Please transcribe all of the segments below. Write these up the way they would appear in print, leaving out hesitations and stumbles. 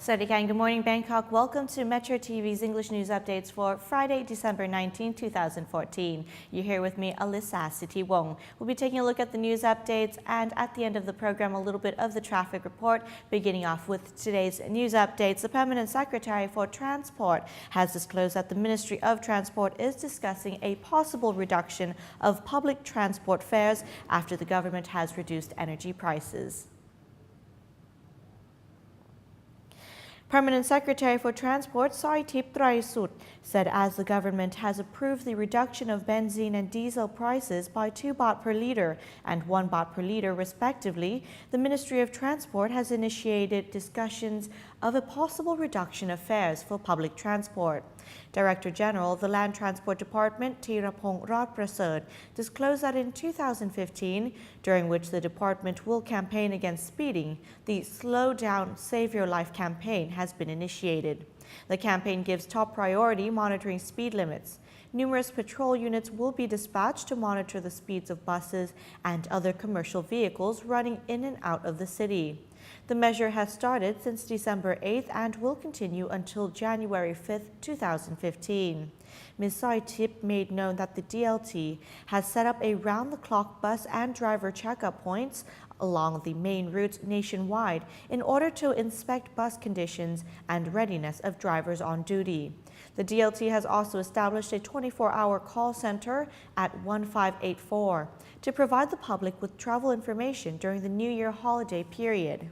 Sadikan, good morning Bangkok. Welcome to Metro TV's English News Updates for Friday, December 19, 2014. You're here with me, Alyssa Sitiwong. We'll be taking a look at the news updates and at the end of the program, a little bit of the traffic report. Beginning off with today's news updates, the Permanent Secretary for Transport has disclosed that the Ministry of Transport is discussing a possible reduction of public transport fares after the government has reduced energy prices. Permanent Secretary for Transport Soitip Traisut said as the government has approved the reduction of benzene and diesel prices by 2 baht per litre and 1 baht per litre respectively, the Ministry of Transport has initiated discussions of a possible reduction of fares for public transport. Director General of the Land Transport Department, Tirapong Ratprasert, disclosed that in 2015, during which the department will campaign against speeding, the Slow Down, Save Your Life campaign has been initiated. The campaign gives top priority monitoring speed limits. Numerous patrol units will be dispatched to monitor the speeds of buses and other commercial vehicles running in and out of the city. The measure has started since December 8th and will continue until January 5th, 2015. Ms. Soitip made known that the DLT has set up a round-the-clock bus and driver checkup points along the main routes nationwide in order to inspect bus conditions and readiness of drivers on duty. The DLT has also established a 24-hour call center at 1584 to provide the public with travel information during the New Year holiday period.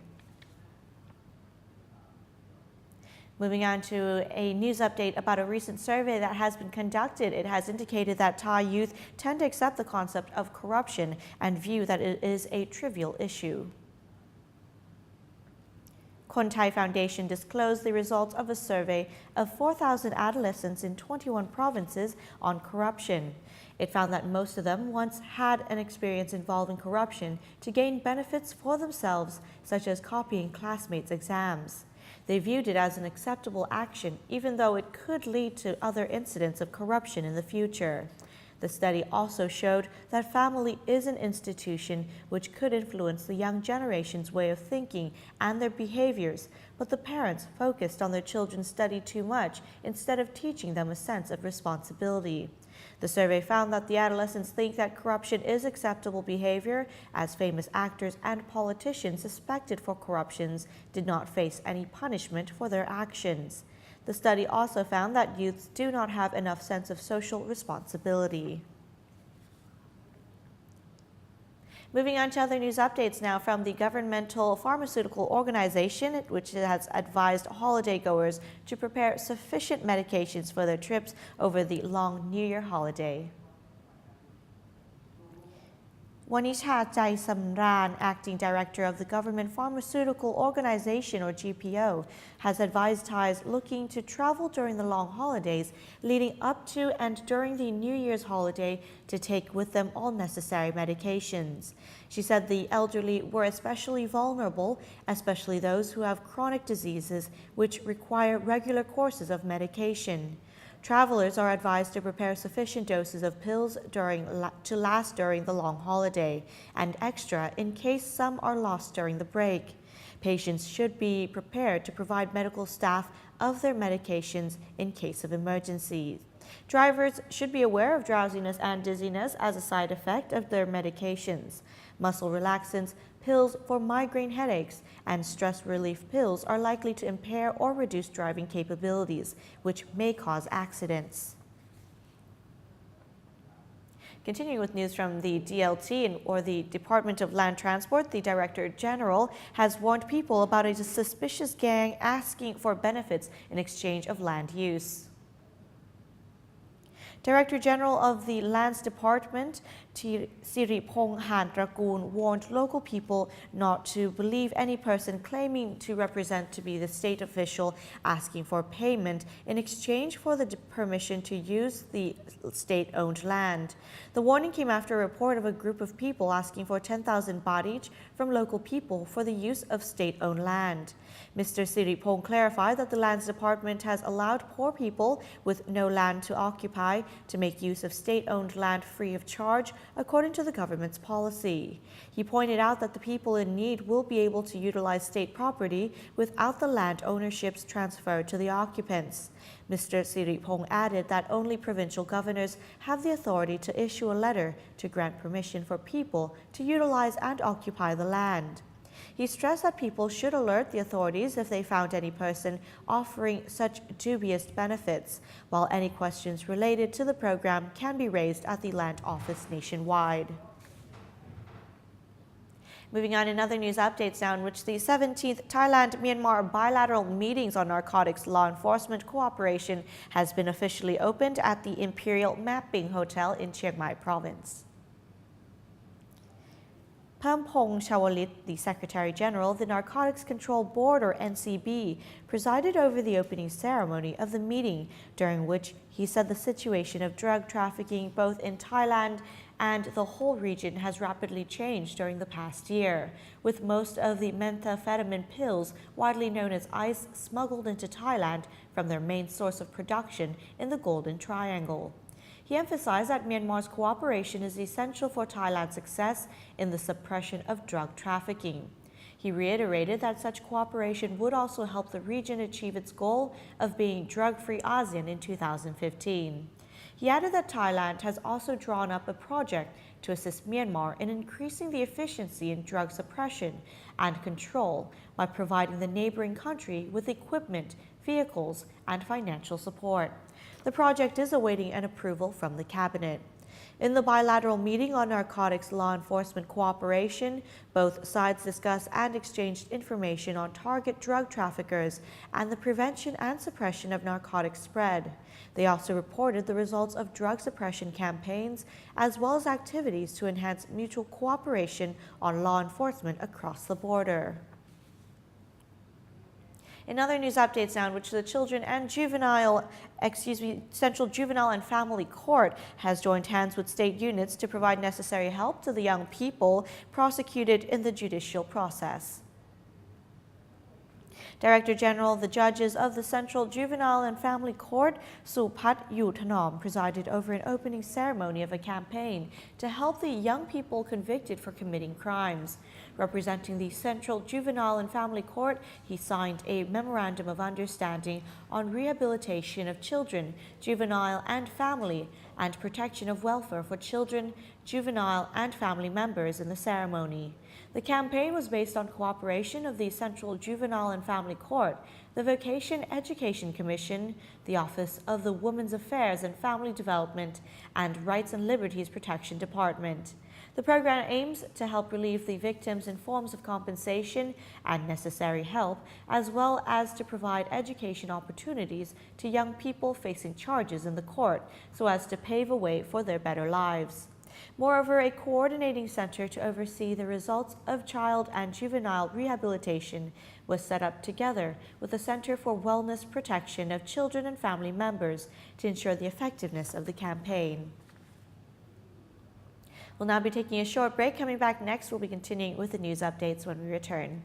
Moving on to a news update about a recent survey that has been conducted. It has indicated that Thai youth tend to accept the concept of corruption and view that it is a trivial issue. Kon Thai Foundation disclosed the results of a survey of 4,000 adolescents in 21 provinces on corruption. It found that most of them once had an experience involving corruption to gain benefits for themselves, such as copying classmates' exams. They viewed it as an acceptable action, even though it could lead to other incidents of corruption in the future. The study also showed that family is an institution which could influence the young generation's way of thinking and their behaviors, but the parents focused on their children's study too much instead of teaching them a sense of responsibility. The survey found that the adolescents think that corruption is acceptable behavior, as famous actors and politicians suspected for corruptions did not face any punishment for their actions. The study also found that youths do not have enough sense of social responsibility. Moving on to other news updates now from the governmental pharmaceutical organization, which has advised holidaygoers to prepare sufficient medications for their trips over the long New Year holiday. Wanisha Chai Samran, acting director of the Government Pharmaceutical Organization or GPO, has advised Thais looking to travel during the long holidays leading up to and during the New Year's holiday to take with them all necessary medications. She said the elderly were especially vulnerable, especially those who have chronic diseases which require regular courses of medication. Travelers are advised to prepare sufficient doses of pills to last during the long holiday, and extra in case some are lost during the break. Patients should be prepared to provide medical staff of their medications in case of emergencies. Drivers should be aware of drowsiness and dizziness as a side effect of their medications. Muscle relaxants, pills for migraine headaches, and stress relief pills are likely to impair or reduce driving capabilities, which may cause accidents. Continuing with news from the DLT or the Department of Land Transport, the Director General has warned people about a suspicious gang asking for benefits in exchange of land use. Director General of the Lands Department, Siripong Hantragoon, warned local people not to believe any person claiming to represent to be the state official asking for payment in exchange for the permission to use the state-owned land. The warning came after a report of a group of people asking for 10,000 baht each from local people for the use of state-owned land. Mr. Siripong clarified that the Lands Department has allowed poor people with no land to occupy to make use of state-owned land free of charge, according to the government's policy. He pointed out that the people in need will be able to utilize state property without the land ownerships transferred to the occupants. Mr. Siripong added that only provincial governors have the authority to issue a letter to grant permission for people to utilize and occupy the land. He stressed that people should alert the authorities if they found any person offering such dubious benefits, while any questions related to the program can be raised at the land office nationwide. Moving on, in other news updates now, in which the 17th Thailand-Myanmar bilateral meetings on narcotics law enforcement cooperation has been officially opened at the Imperial Mapping Hotel in Chiang Mai Province. Pampong Chawalit, the Secretary General of the Narcotics Control Board, or NCB, presided over the opening ceremony of the meeting, during which he said the situation of drug trafficking both in Thailand and the whole region has rapidly changed during the past year, with most of the methamphetamine pills, widely known as ice, smuggled into Thailand from their main source of production in the Golden Triangle. He emphasized that Myanmar's cooperation is essential for Thailand's success in the suppression of drug trafficking. He reiterated that such cooperation would also help the region achieve its goal of being drug-free ASEAN in 2015. He added that Thailand has also drawn up a project to assist Myanmar in increasing the efficiency in drug suppression and control by providing the neighboring country with equipment, vehicles, and financial support. The project is awaiting an approval from the cabinet. In the bilateral meeting on narcotics law enforcement cooperation, both sides discussed and exchanged information on target drug traffickers and the prevention and suppression of narcotics spread. They also reported the results of drug suppression campaigns, as well as activities to enhance mutual cooperation on law enforcement across the border. In other news updates now, in which the Central Juvenile and Family Court has joined hands with state units to provide necessary help to the young people prosecuted in the judicial process. Director General of the Judges of the Central Juvenile and Family Court, Supat Yuthanom, presided over an opening ceremony of a campaign to help the young people convicted for committing crimes. Representing the Central Juvenile and Family Court, he signed a memorandum of understanding on rehabilitation of children, juvenile and family, and protection of welfare for children, juvenile and family members in the ceremony. The campaign was based on cooperation of the Central Juvenile and Family Court, the Vocation Education Commission, the Office of the Women's Affairs and Family Development, and Rights and Liberties Protection Department. The program aims to help relieve the victims in forms of compensation and necessary help, as well as to provide education opportunities to young people facing charges in the court, so as to pave a way for their better lives. Moreover, a coordinating center to oversee the results of child and juvenile rehabilitation was set up together with the Center for Wellness Protection of Children and Family Members to ensure the effectiveness of the campaign. We'll now be taking a short break. Coming back next, we'll be continuing with the news updates when we return.